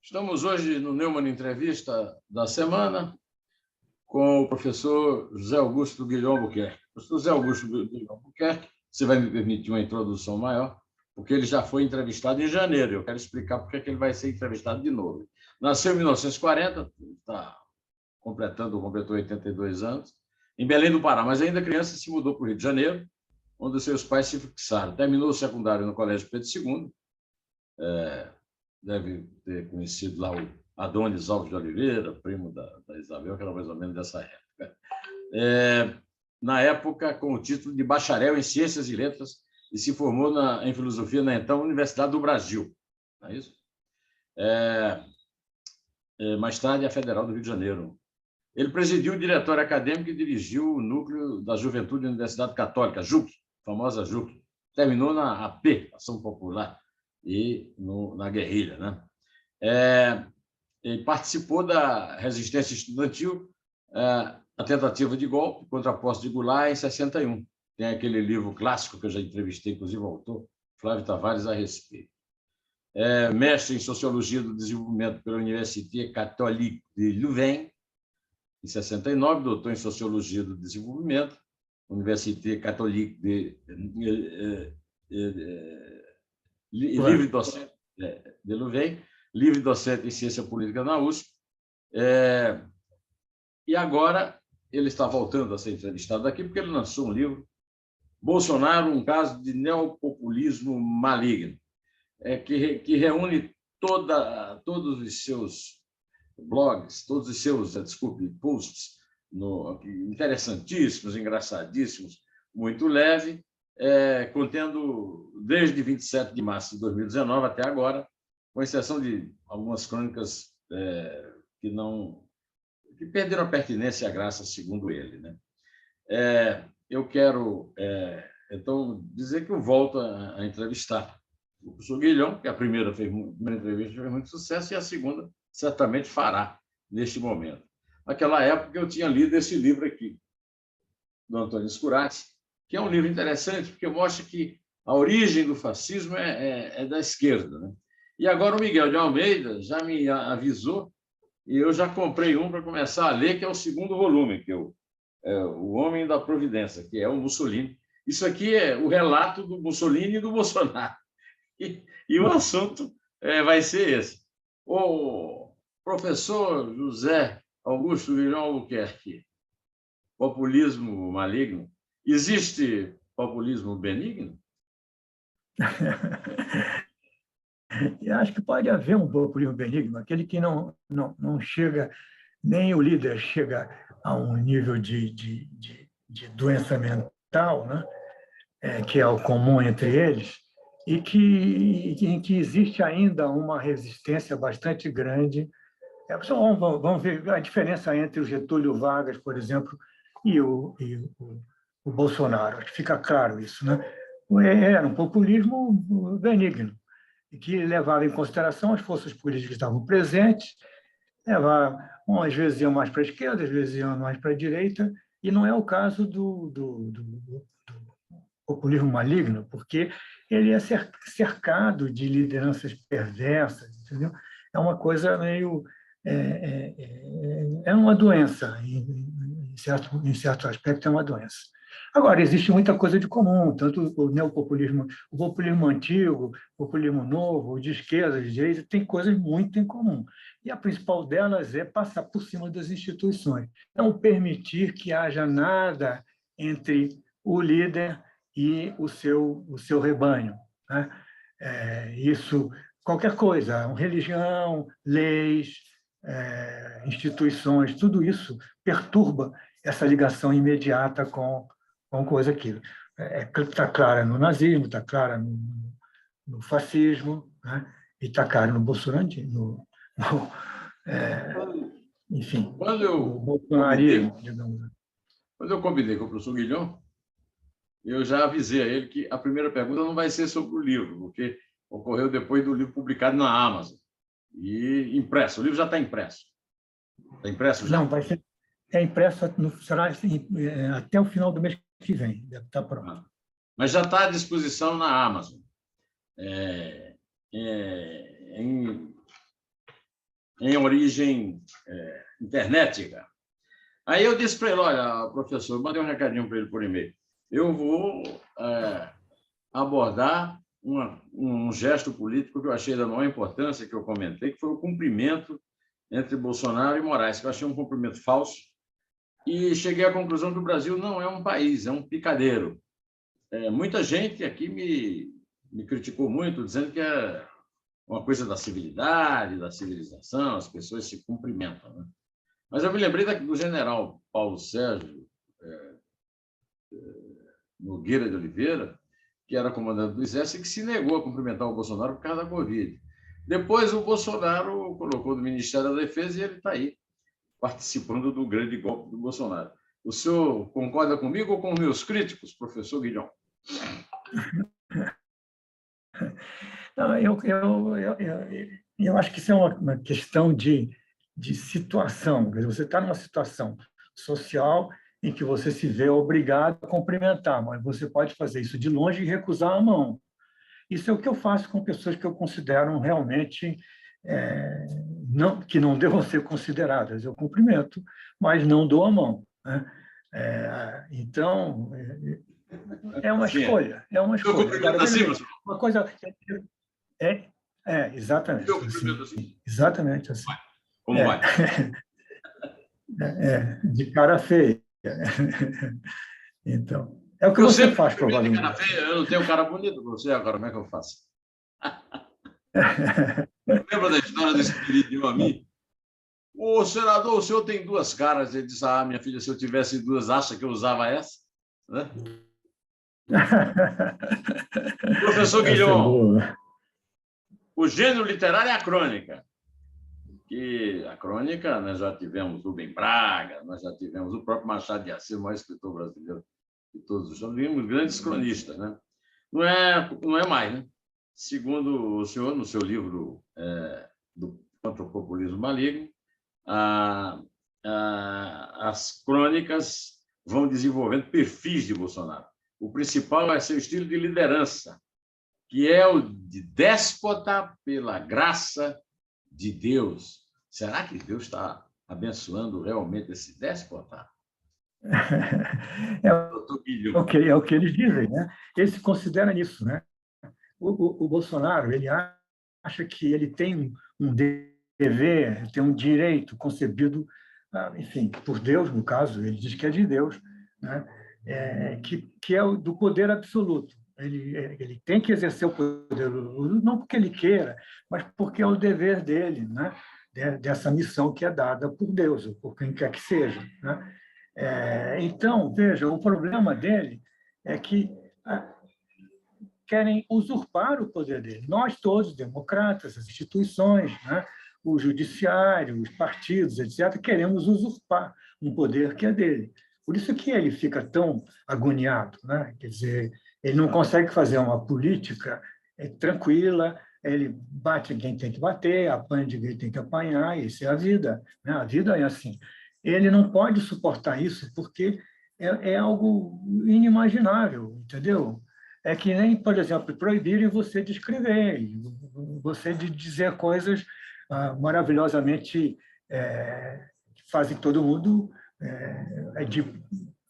Estamos hoje no Neumann Entrevista da semana com o professor José Augusto Guilhom Albuquerque. Professor José Augusto Guilhom Albuquerque, você vai me permitir uma introdução maior, porque ele já foi entrevistado em janeiro. Eu quero explicar por que ele vai ser entrevistado de novo. Nasceu em 1940, completou 82 anos, em Belém do Pará, mas ainda criança se mudou para o Rio de Janeiro, onde seus pais se fixaram. Terminou o secundário no Colégio Pedro II, deve ter conhecido lá o Adonis Alves de Oliveira, primo da Isabel, que era mais ou menos dessa época. Na época, com o título de bacharel em Ciências e Letras, e se formou em Filosofia na então Universidade do Brasil. Não é isso? Mais tarde, a Federal do Rio de Janeiro. Ele presidiu o diretório acadêmico e dirigiu o núcleo da Juventude da Universidade Católica, JUC, famosa JUC. Terminou na AP, Ação Popular, e na guerrilha. Né? Ele participou da resistência estudantil, a tentativa de golpe contra a posse de Goulart em 61. Tem aquele livro clássico que eu já entrevistei, inclusive o autor, Flávio Tavares, a respeito. Mestre em Sociologia do Desenvolvimento pela Université Catholique de Louvain, em 69, doutor em Sociologia do Desenvolvimento, Université Catholique livre docente de Louvain, livre docente em Ciência Política na USP. E agora ele está voltando a ser entrevistado aqui porque ele lançou um livro, Bolsonaro, um caso de neopopulismo maligno, que reúne todos os seus blogs, todos os seus, posts interessantíssimos, engraçadíssimos, muito leve, contendo desde 27 de março de 2019 até agora, com exceção de algumas crônicas que perderam a pertinência e a graça, segundo ele. Né? Eu quero, então, dizer que eu volto a entrevistar o professor Guilhom, que a primeira entrevista fez muito sucesso, e a segunda certamente fará neste momento. Naquela época, eu tinha lido esse livro aqui, do Antônio Skurati, que é um livro interessante, porque mostra que a origem do fascismo é da esquerda. Né? E agora o Miguel de Almeida já me avisou, e eu já comprei um para começar a ler, que é o segundo volume, que é O Homem da Providência, que é o Mussolini. Isso aqui é o relato do Mussolini e do Bolsonaro. E o assunto vai ser esse. O professor José Augusto Guilhom Albuquerque, populismo maligno. Existe populismo benigno? Eu acho que pode haver um populismo benigno, aquele que não chega, nem o líder chega a um nível de doença mental, né? Que é o comum entre eles, e em que existe ainda uma resistência bastante grande. Vamos ver a diferença entre o Getúlio Vargas, por exemplo, e o Bolsonaro. Acho que fica claro isso. Né? Era um populismo benigno, que levava em consideração as forças políticas que estavam presentes, às vezes iam mais para a esquerda, às vezes iam mais para a direita, e não é o caso do populismo maligno, porque ele é cercado de lideranças perversas, entendeu? É uma coisa meio... É uma doença, em certo aspecto é uma doença. Agora, existe muita coisa de comum, tanto o neopopulismo, o populismo antigo, o populismo novo, o de esquerda, de direita, tem coisas muito em comum. E a principal delas é passar por cima das instituições, não permitir que haja nada entre o líder e o seu rebanho. Né? Isso, qualquer coisa, religião, leis, instituições, tudo isso perturba essa ligação imediata com coisa aquilo. Está clara no nazismo, está clara no fascismo, né? E está clara no bolsonarismo, enfim, no bolsonarismo, digamos. Quando eu combinei com o professor Guilhom, eu já avisei a ele que a primeira pergunta não vai ser sobre o livro, porque ocorreu depois do livro publicado na Amazon e impresso. O livro já está impresso. Está impresso já? Não, vai ser impresso, será até o final do mês que vem, deve estar pronto. Mas já está à disposição na Amazon. em origem internética. Aí eu disse para ele, olha, professor, eu mandei um recadinho para ele por e-mail, eu vou abordar um gesto político que eu achei da maior importância, que eu comentei, que foi o cumprimento entre Bolsonaro e Moraes, que eu achei um cumprimento falso, e cheguei à conclusão que o Brasil não é um país, é um picadeiro. Muita gente aqui me criticou muito, dizendo que é uma coisa da civilidade, da civilização, as pessoas se cumprimentam, né? Mas eu me lembrei do general Paulo Sérgio Nogueira de Oliveira, que era comandante do Exército, e que se negou a cumprimentar o Bolsonaro por causa da Covid. Depois o Bolsonaro colocou no Ministério da Defesa e ele está aí, participando do grande golpe do Bolsonaro. O senhor concorda comigo ou com meus críticos, professor Guilhom? Não, eu acho que isso é uma questão de situação. Você está numa situação social em que você se vê obrigado a cumprimentar, mas você pode fazer isso de longe e recusar a mão. Isso é o que eu faço com pessoas que eu considero realmente que não devam ser consideradas. Eu cumprimento, mas não dou a mão, né? Então, é uma escolha. É uma escolha. Agora, uma coisa exatamente assim. Exatamente assim. Como vai? De cara feia. Então, é o que você faz, provavelmente. Cara feia, eu não tenho cara bonito para você, agora como é que eu faço? Lembra da história desse querido de um amigo? Ô, senador, o senhor tem duas caras. Ele disse, minha filha, se eu tivesse duas, acha que eu usava essa? Né? Professor Guilhom, o gênero literário é a crônica. Que a crônica, nós já tivemos Rubem Braga, nós já tivemos o próprio Machado de Assis, o maior escritor brasileiro de todos os tempos, vimos grandes cronistas, né? Não é mais, né? Segundo o senhor, no seu livro Contra o Populismo Maligno, as crônicas vão desenvolvendo perfis de Bolsonaro. O principal é seu estilo de liderança, que é o de déspota pela graça de Deus. Será que Deus está abençoando realmente esse déspota? É o que eles dizem, né? Eles se consideram isso, né? O Bolsonaro, ele acha que ele tem um dever, tem um direito concebido, enfim, por Deus, no caso, ele diz que é de Deus, né? Que é o do poder absoluto. Ele tem que exercer o poder, não porque ele queira, mas porque é o dever dele, né? Dessa missão que é dada por Deus, ou por quem quer que seja, né? Então, veja, o problema dele é que querem usurpar o poder dele. Nós todos, democratas, as instituições, né? O judiciário, os partidos, etc., queremos usurpar um poder que é dele. Por isso que ele fica tão agoniado, né? Quer dizer, ele não consegue fazer uma política tranquila, ele bate em quem tem que bater, apanha de quem tem que apanhar, isso é a vida, né? A vida é assim. Ele não pode suportar isso porque é algo inimaginável, entendeu? É que nem, por exemplo, proibirem você de escrever, você de dizer coisas maravilhosamente que fazem todo mundo de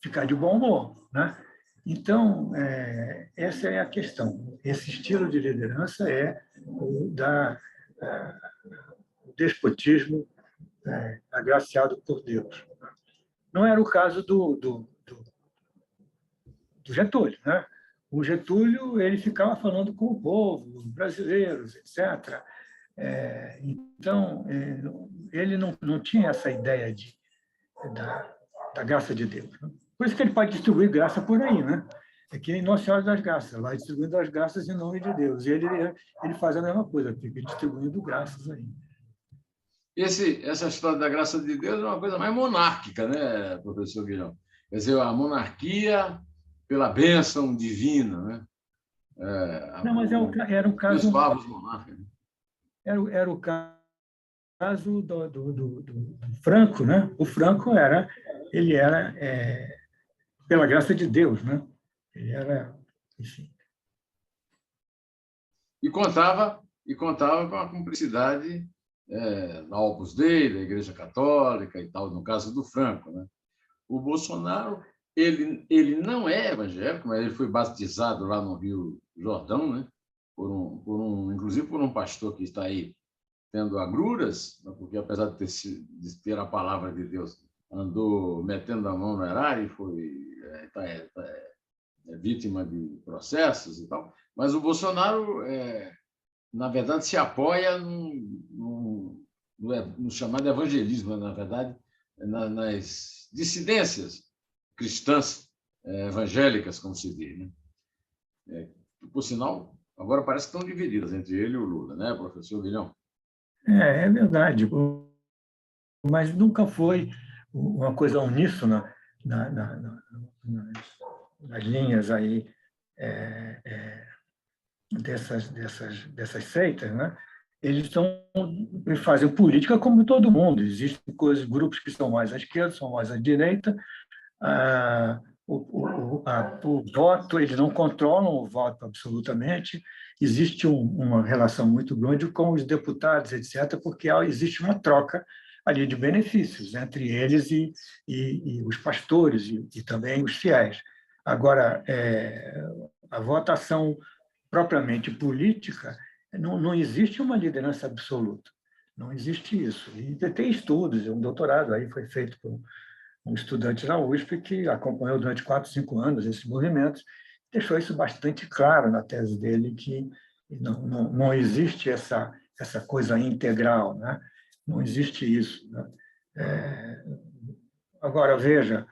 ficar de bom humor, né? Então, essa é a questão. Esse estilo de liderança é o despotismo agraciado por Deus. Não era o caso do Getúlio, né? O Getúlio ele ficava falando com o povo, os brasileiros, etc. Então, ele não tinha essa ideia da graça de Deus. Né? Por isso que ele pode distribuir graça por aí, né? É que nem Nossa Senhora das Graças, vai distribuindo as graças em nome de Deus. E ele faz a mesma coisa, fica distribuindo graças aí. Essa história da graça de Deus é uma coisa mais monárquica, né, professor Guilhom? Quer dizer, a monarquia pela bênção divina, né? Não, mas era o caso... Os favos monárquicos. Era o caso do Franco, né? O Franco ele era pela graça de Deus, né? Ele era, enfim. E contava com a cumplicidade da Opus Dei, da Igreja Católica e tal, no caso do Franco, né? O Bolsonaro, ele não é evangélico, mas ele foi batizado lá no Rio Jordão, né? Inclusive por um pastor que está aí tendo agruras, porque apesar de ter a palavra de Deus, andou metendo a mão no erário e é vítima de processos e tal. Mas o Bolsonaro, na verdade, se apoia no chamado evangelismo, na verdade, nas dissidências cristãs evangélicas, como se diz, né? Por sinal, agora parece que estão divididas entre ele e o Lula, né, professor Guilhão? É verdade, mas nunca foi uma coisa uníssona nas linhas aí dessas seitas, né? Eles fazem política como todo mundo. Existem grupos que são mais à esquerda, são mais à direita. O voto, eles não controlam o voto absolutamente. Existe uma relação muito grande com os deputados, etc., porque existe uma troca ali de benefícios entre eles e os pastores e também os fiéis. Agora, a votação propriamente política, não existe uma liderança absoluta. Não existe isso. E tem estudos, um doutorado aí foi feito por um estudante na USP que acompanhou durante 4, 5 anos esses movimentos, deixou isso bastante claro na tese dele, que não existe essa coisa integral, né? Não existe isso, né? Agora, veja,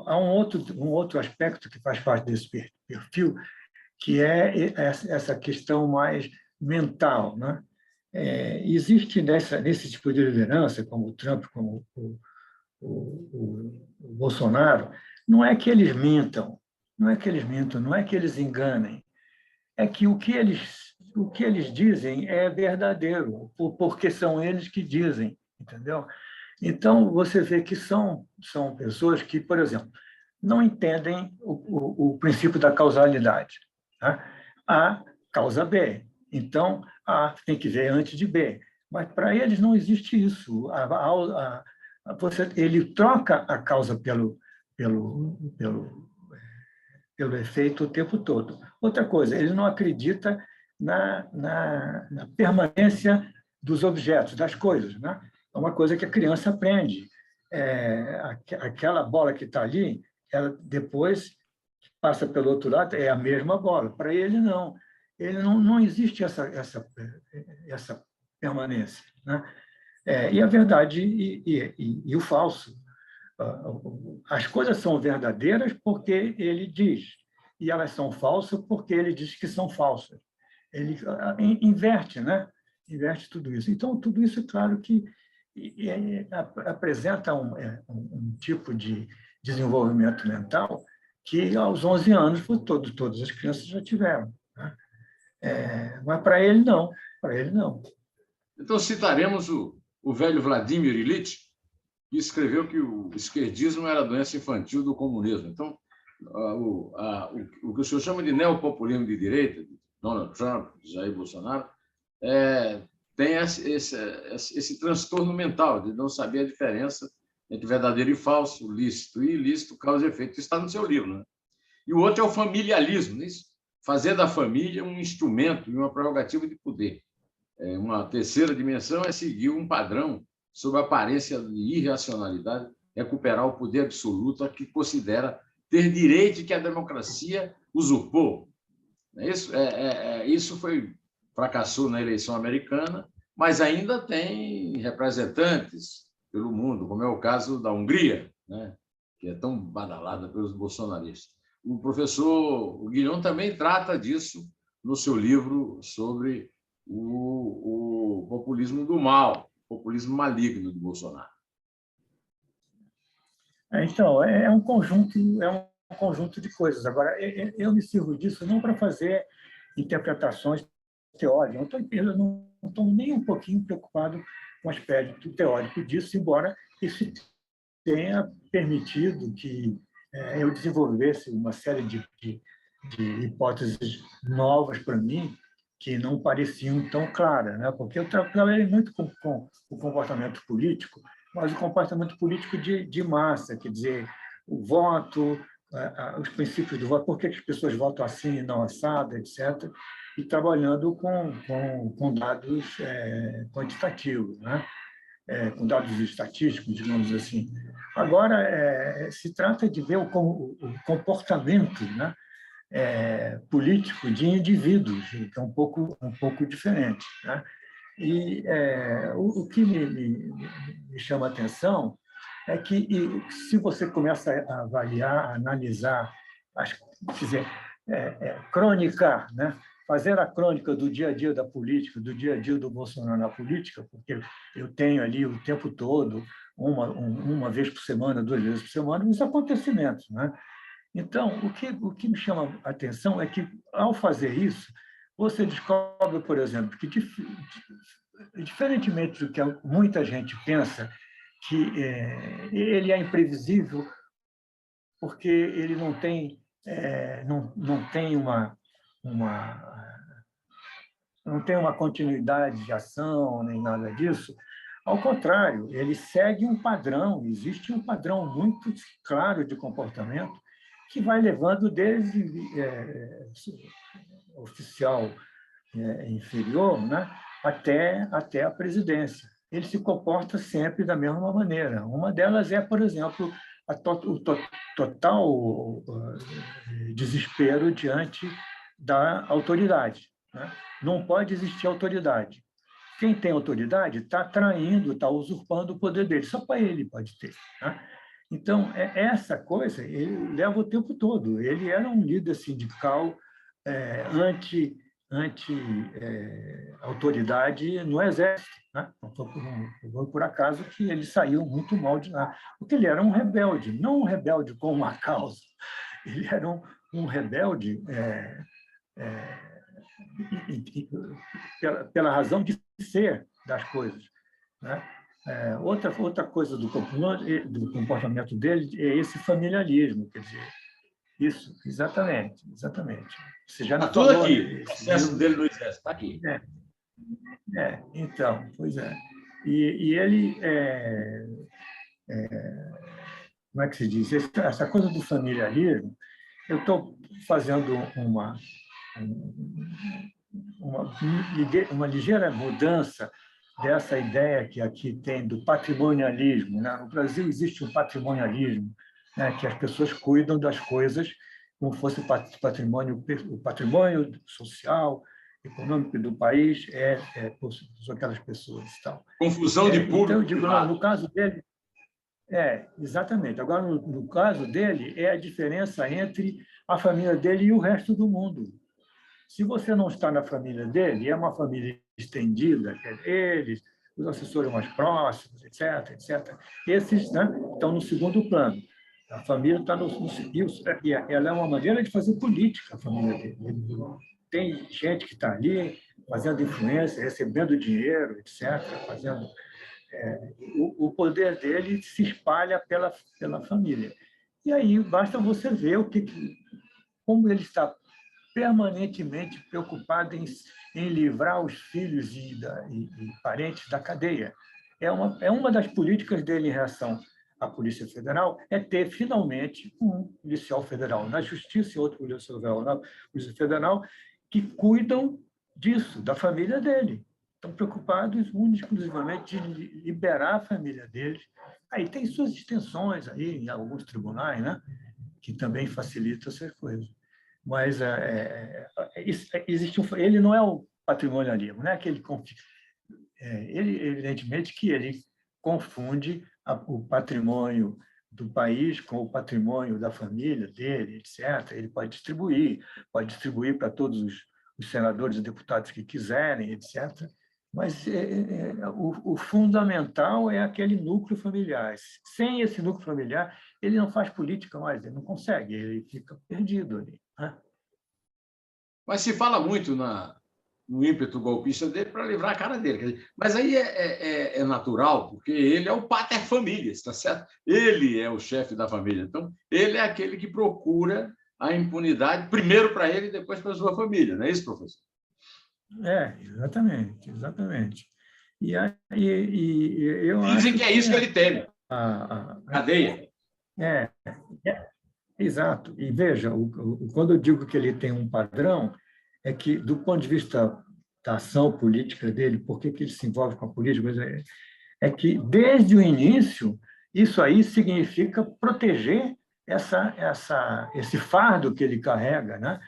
há um outro aspecto que faz parte desse perfil, que é essa questão mais mental, né? Existe nesse tipo de liderança, como o Trump, como o Bolsonaro, não é que eles mintam, não é que eles enganem, é que o que eles dizem é verdadeiro, porque são eles que dizem, entendeu? Então, você vê que são pessoas que, por exemplo, não entendem o princípio da causalidade. Tá? A causa B. Então, A tem que ver antes de B. Mas para eles não existe isso. Ele troca a causa pelo efeito o tempo todo. Outra coisa, ele não acredita na permanência dos objetos, das coisas. Né? É uma coisa que a criança aprende. Aquela bola que está ali, ela depois passa pelo outro lado, é a mesma bola. Para ele, não. Ele não existe essa permanência. Né? E a verdade e o falso. As coisas são verdadeiras porque ele diz, e elas são falsas porque ele diz que são falsas. Ele inverte, né? Inverte tudo isso. Então, tudo isso, é claro que apresenta um tipo de desenvolvimento mental que, aos 11 anos, todas as crianças já tiveram. Né? Mas para ele, não. Para ele, não. Então, citaremos o velho Vladimir Ilyich, que escreveu que o esquerdismo era a doença infantil do comunismo. Então, o que o senhor chama de neopopulismo de direita, Donald Trump, Jair Bolsonaro, tem esse transtorno mental de não saber a diferença entre verdadeiro e falso, lícito e ilícito, causa e efeito. Isso está no seu livro. Né? E o outro é o familialismo, né? Fazer da família um instrumento e uma prerrogativa de poder. Uma terceira dimensão é seguir um padrão sob a aparência de irracionalidade, recuperar o poder absoluto a que considera ter direito que a democracia usurpou. Isso fracassou na eleição americana, mas ainda tem representantes pelo mundo, como é o caso da Hungria, né? Que é tão badalada pelos bolsonaristas. O professor Guilhom também trata disso no seu livro sobre o populismo do mal, o populismo maligno de Bolsonaro. Então, é um conjunto de coisas. Agora, eu me sirvo disso não para fazer interpretações teóricas. Eu não estou nem um pouquinho preocupado com o aspecto teórico disso, embora isso tenha permitido que eu desenvolvesse uma série de hipóteses novas para mim, que não pareciam tão claras, né? Porque eu trabalhei muito com o comportamento político, mas o comportamento político de massa, quer dizer, o voto, os princípios do voto, por que as pessoas votam assim e não assado, etc., e trabalhando com dados quantitativos, né? Com dados estatísticos, digamos assim. Agora, se trata de ver o comportamento, né, político de indivíduos, que é um pouco diferente, né? E o que me chama a atenção é que, se você começa a avaliar, a analisar, dizer, cronicar, né? Fazer a crônica do dia a dia da política, do dia a dia do Bolsonaro na política, porque eu tenho ali o tempo todo, uma vez por semana, 2 vezes por semana, os acontecimentos, né? Então, o que me chama a atenção é que, ao fazer isso, você descobre, por exemplo, que, diferentemente do que muita gente pensa, que ele é imprevisível porque ele não tem uma continuidade de ação, nem nada disso. Ao contrário, ele segue um padrão, existe um padrão muito claro de comportamento que vai levando desde oficial inferior, né, até a presidência. Ele se comporta sempre da mesma maneira. Uma delas é, por exemplo, o total desespero diante da autoridade, né? Não pode existir autoridade. Quem tem autoridade está traindo, está usurpando o poder dele. Só para ele pode ter, né? Então, essa coisa ele leva o tempo todo. Ele era um líder sindical anti-autoridade no Exército, né? Não foi por acaso que ele saiu muito mal de lá, porque ele era um rebelde, não um rebelde com uma causa, ele era um rebelde pela razão de ser das coisas, né? Outra coisa do comportamento dele é esse familiarismo, quer dizer, isso, exatamente. Você já me tudo falou aqui, o processo dele no Exército, está aqui. Então, pois é. E ele, como é que se diz? Essa coisa do familiarismo, eu estou fazendo uma ligeira mudança dessa ideia que aqui tem do patrimonialismo, né? No Brasil existe um patrimonialismo, né, que as pessoas cuidam das coisas como fosse o patrimônio social, econômico do país são aquelas pessoas e tal. Confusão de público. Então, eu digo, não, no caso dele, exatamente. Agora, no caso dele, é a diferença entre a família dele e o resto do mundo. Se você não está na família dele, é uma família estendida, que é eles, os assessores mais próximos, etc. Esses, né, estão no segundo plano. A família está no e ela é uma maneira de fazer política, a família dele. Tem gente que está ali fazendo influência, recebendo dinheiro, etc., fazendo... o poder dele se espalha pela família. E aí basta você ver como ele está permanentemente preocupado em livrar os filhos e parentes da cadeia. É uma das políticas dele em relação à Polícia Federal, é ter, finalmente, um policial federal na Justiça e outro policial federal na Polícia Federal que cuidam disso, da família dele. Estão preocupados exclusivamente de liberar a família deles. Aí tem suas extensões aí em alguns tribunais, né, que também facilitam essas coisas. Mas existe ele não é o patrimonialismo, né? Ele evidentemente que ele confunde o patrimônio do país com o patrimônio da família dele, etc. Ele pode distribuir para todos os senadores e deputados que quiserem, etc. Mas o fundamental é aquele núcleo familiar. Sem esse núcleo familiar, ele não faz política mais, ele não consegue, ele fica perdido ali, né? Mas se fala muito no ímpeto golpista dele para livrar a cara dele. Mas aí é natural, porque ele é o pater familias, está certo? Ele é o chefe da família. Então, ele é aquele que procura a impunidade, primeiro para ele e depois para a sua família. Não é isso, professor? Exatamente, exatamente. Eu Dizem acho que é que isso que ele teme, a, cadeia. é, exato. E veja, quando eu digo que ele tem um padrão, é que, do ponto de vista da ação política dele, por que ele se envolve com a política, é que, desde o início, isso aí significa proteger esse fardo que ele carrega, né?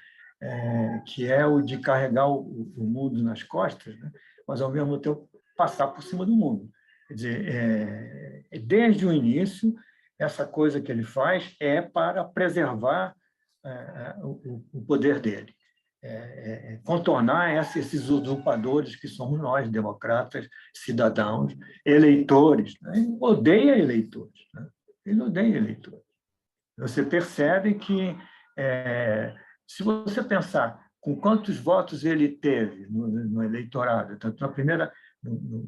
Que é o de carregar o mundo nas costas, né? Mas, ao mesmo tempo, passar por cima do mundo. Quer dizer, desde o início, essa coisa que ele faz é para preservar o poder dele, contornar esses usurpadores que somos nós, democratas, cidadãos, eleitores. Né? Ele odeia eleitores. Né? Ele odeia eleitores. Você percebe que, se você pensar com quantos votos ele teve no eleitorado, tanto no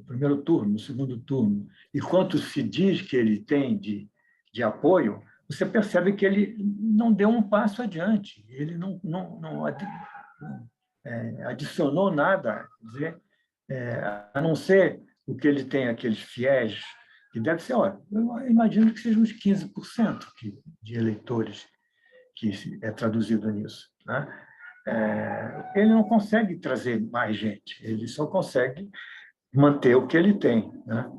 primeiro turno, no segundo turno, e quanto se diz que ele tem de apoio, você percebe que ele não deu um passo adiante, ele não adicionou nada, quer dizer, a não ser o que ele tem, aqueles fiéis, que deve ser, olha, eu imagino que sejam uns 15% de eleitores que é traduzido nisso. Né? Ele não consegue trazer mais gente, ele só consegue manter o que ele tem. Né?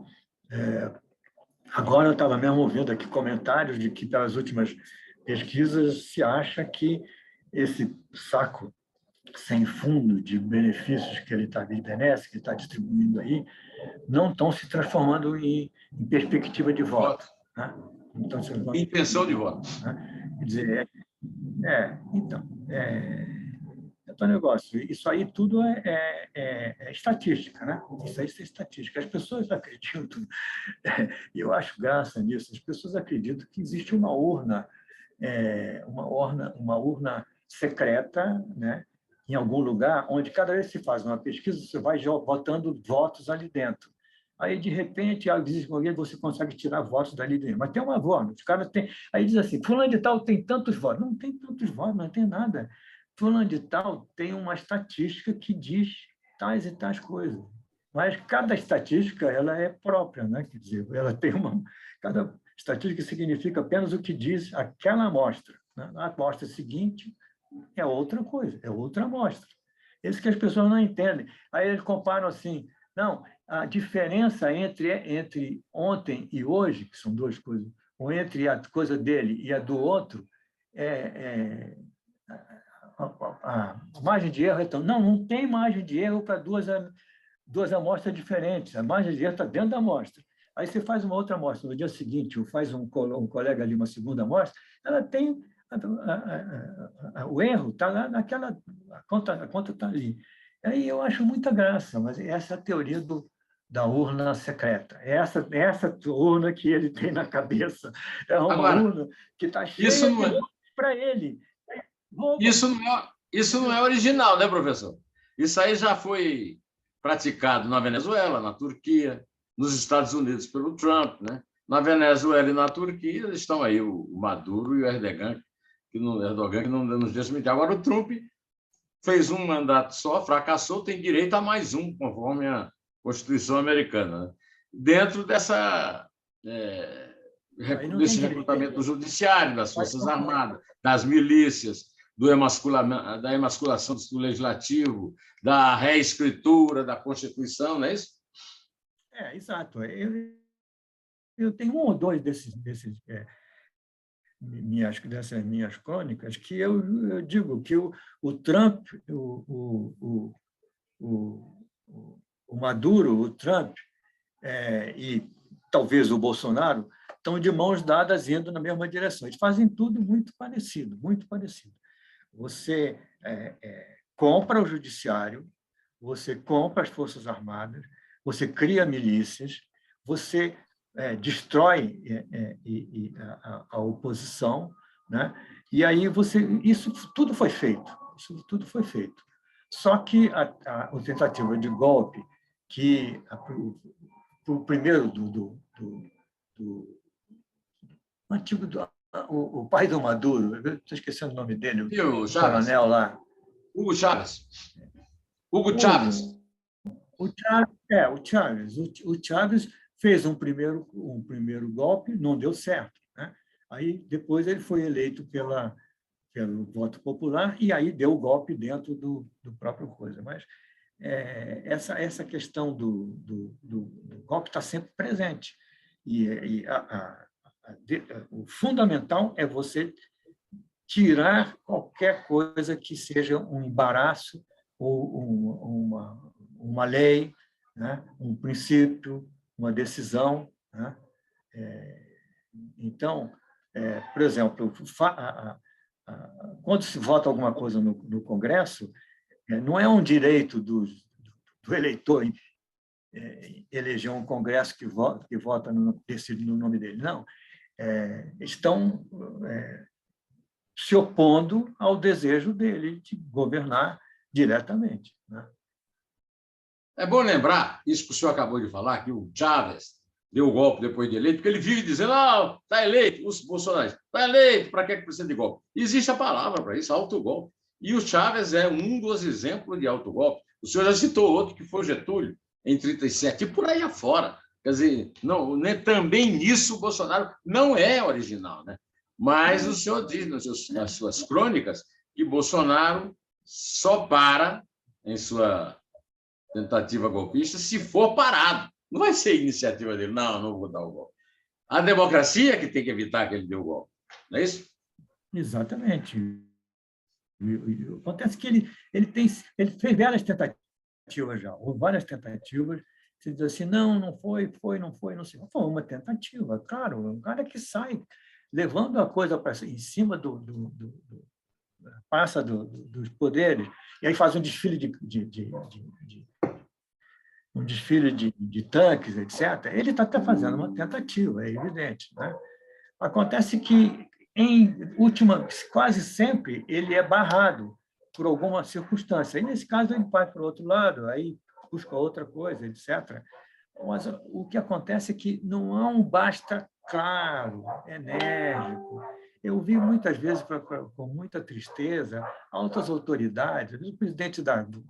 Agora eu estava mesmo ouvindo aqui comentários de que, pelas últimas pesquisas, se acha que esse saco sem fundo de benefícios que ele está que está distribuindo aí, não estão se transformando em perspectiva de voto. Né? Então, Intenção de voto. Né? Quer dizer, então, é um negócio. Isso aí tudo é estatística, né? Isso aí é estatística. As pessoas acreditam, e eu acho graça nisso, as pessoas acreditam que existe uma urna secreta, né? Em algum lugar, onde cada vez que se faz uma pesquisa, você vai botando votos ali dentro. Aí, de repente, você consegue tirar votos dali dentro. Mas tem uma voz, os caras têm. Aí diz assim: fulano de tal tem tantos votos. Não tem tantos votos, não tem nada. Fulano de tal tem uma estatística que diz tais e tais coisas. Mas cada estatística ela é própria, né? Quer dizer, ela tem cada estatística significa apenas o que diz aquela amostra. Né? A amostra seguinte é outra coisa, é outra amostra. Isso que as pessoas não entendem. Aí eles comparam assim, não, a diferença entre ontem e hoje, que são duas coisas, ou entre a coisa dele e a do outro, a margem de erro é tão... Não tem margem de erro para duas amostras diferentes. A margem de erro está dentro da amostra. Aí você faz uma outra amostra no dia seguinte, ou faz um colega ali uma segunda amostra, ela tem o erro está lá naquela... A conta está ali. Aí eu acho muita graça, mas essa é a teoria da urna secreta. Essa urna que ele tem na cabeça é uma Agora, urna que está cheia de votos para ele. Isso não é original, né, professor? Isso aí já foi praticado na Venezuela, na Turquia, nos Estados Unidos pelo Trump, né? Na Venezuela e na Turquia estão aí o Maduro e o Erdogan, que não nos deixa mentir. Agora, o Trump fez um mandato só, fracassou, tem direito a mais um, conforme a Constituição americana. Né? Dentro desse recrutamento do judiciário, das Forças Armadas, das milícias, da emasculação do legislativo, da reescritura da Constituição, não é isso? Exato. Eu tenho um ou dois dessas minhas crônicas que eu digo que o Trump, o Maduro, o Trump e talvez o Bolsonaro estão de mãos dadas indo na mesma direção. Eles fazem tudo muito parecido, muito parecido. Você compra o judiciário, você compra as Forças Armadas, você cria milícias, você destrói a oposição, né? E aí isso tudo foi feito. Isso tudo foi feito. Só que a tentativa de golpe, que o primeiro antigo o pai do Maduro, estou esquecendo o nome dele, o coronel lá. Hugo Chávez. Hugo Chávez. O Chávez fez um primeiro golpe, não deu certo, né? Aí depois ele foi eleito pelo voto popular e aí deu o golpe dentro do próprio coisa. Mas essa questão do golpe está sempre presente. E o fundamental é você tirar qualquer coisa que seja um embaraço ou uma lei, né? Um princípio, uma decisão, né? Então, por exemplo, quando se vota alguma coisa no Congresso, não é um direito do eleitor eleger um Congresso que vota decide no nome dele, não. Estão se opondo ao desejo dele de governar diretamente, né? É bom lembrar, isso que o senhor acabou de falar, que o Chávez deu o golpe depois de eleito, porque ele vive dizendo, está eleito, os bolsonaristas, está eleito, para que precisa de golpe? Existe a palavra para isso, autogolpe. E o Chávez é um dos exemplos de autogolpe. O senhor já citou outro, que foi o Getúlio, em 1937, e por aí afora. Quer dizer, não, né, também nisso o Bolsonaro não é original, né? Mas o senhor diz nas suas crônicas que Bolsonaro só para em sua tentativa golpista se for parado. Não vai ser iniciativa dele. Não vou dar o golpe. A democracia que tem que evitar que ele dê o golpe. Não é isso? Exatamente. Acontece que ele fez várias tentativas já. Houve várias tentativas. Você diz assim, não foi, não sei. Foi uma tentativa, claro. Um cara que sai levando a coisa em cima passa dos poderes, e aí faz um desfile de tanques, etc. Ele está até fazendo uma tentativa, é evidente, né? Acontece que, quase sempre, ele é barrado por alguma circunstância. E, nesse caso, ele vai para o outro lado, aí busca outra coisa, etc. Mas o que acontece é que não há um basta claro, enérgico. Eu vi muitas vezes, com muita tristeza, altas autoridades, o presidente do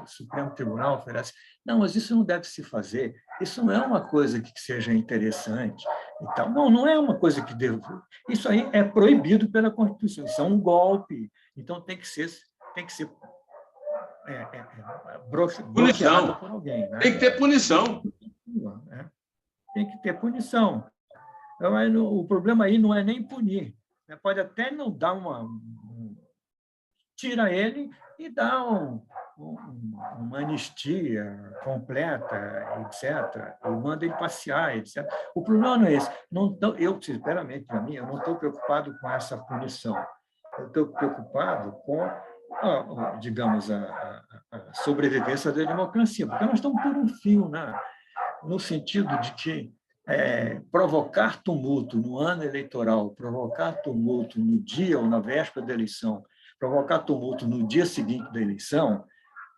Supremo Tribunal oferece, não, mas isso não deve se fazer, isso não é uma coisa que seja interessante. Então, não é uma coisa que deve... Isso aí é proibido pela Constituição, isso é um golpe, então tem que ser bloqueado por alguém, né? Tem que ter punição. Tem que ter punição. O problema aí não é nem punir. Pode até não dar tira ele e dá uma anistia completa, etc. E manda ele passear, etc. O problema não é esse. Eu, sinceramente, para mim, eu não estou preocupado com essa punição. Eu estou preocupado com, digamos, a sobrevivência da democracia, porque nós estamos por um fio, né? No sentido de que provocar tumulto no ano eleitoral, provocar tumulto no dia ou na véspera da eleição, provocar tumulto no dia seguinte da eleição,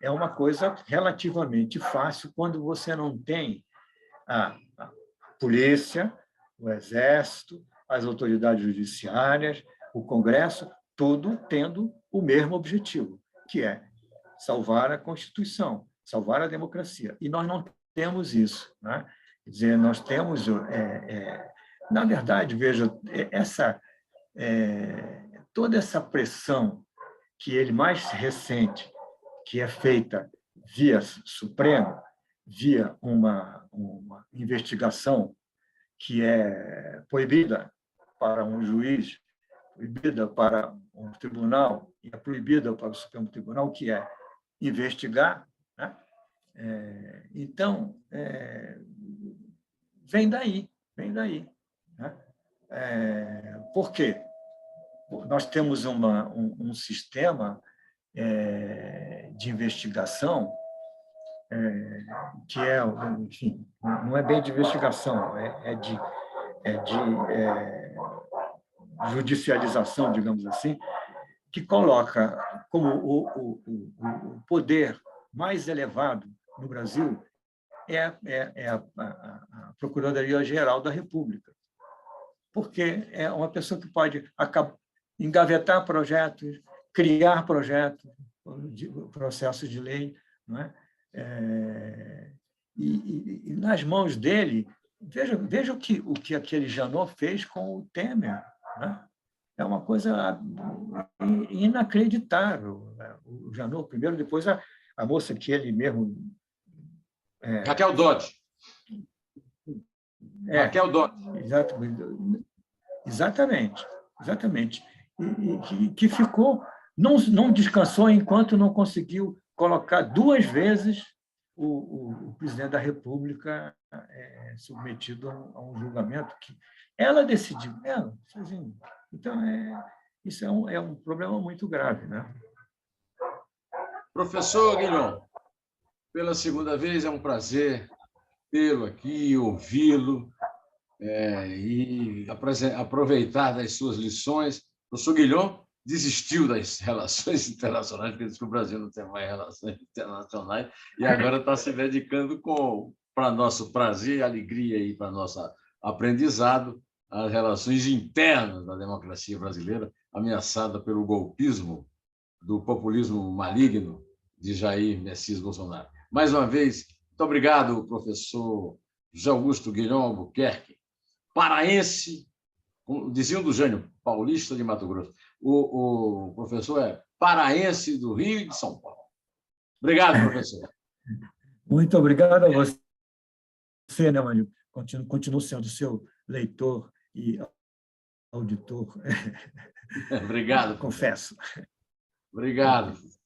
é uma coisa relativamente fácil quando você não tem a polícia, o Exército, as autoridades judiciárias, o Congresso, tudo tendo o mesmo objetivo, que é salvar a Constituição, salvar a democracia. E nós não temos isso, né? Quer dizer, nós temos... na verdade, veja, toda essa pressão que ele mais recente, que é feita via Supremo, via uma investigação que é proibida para um juiz, proibida para um tribunal e é proibida para o Supremo Tribunal, que é investigar, né? Então, vem daí. Né? Por quê? Nós temos um sistema de investigação que enfim, não é bem de investigação, é de judicialização, digamos assim, que coloca como o poder mais elevado no Brasil a Procuradoria-Geral da República, porque é uma pessoa que pode engavetar projetos, criar projetos, processo de lei, não é? E nas mãos dele, veja o que aquele Janot fez com o Temer, né? É uma coisa inacreditável. O Janot primeiro, depois a moça que ele mesmo... Raquel Dodge. Raquel Dodge. Exatamente. E que ficou... Não descansou enquanto não conseguiu colocar 2 vezes o presidente da República submetido a um julgamento que ela decidiu. Então, isso é um problema muito grave, né? Professor Guilhom, pela segunda vez é um prazer tê-lo aqui, ouvi-lo e aproveitar das suas lições. O professor Guilhom desistiu das relações internacionais, porque disse que o Brasil não tem mais relações internacionais, e agora está se dedicando para nosso prazer, alegria e para nosso aprendizado, às relações internas da democracia brasileira, ameaçada pelo golpismo, do populismo maligno de Jair Messias Bolsonaro. Mais uma vez, muito obrigado, professor José Augusto Guilhom Albuquerque, paraense, diziam do Jânio, paulista de Mato Grosso. O professor é paraense do Rio e de São Paulo. Obrigado, professor. Muito obrigado a você, né, Mânlio? Continuo sendo seu leitor e auditor. Obrigado. Confesso. Obrigado. Obrigado.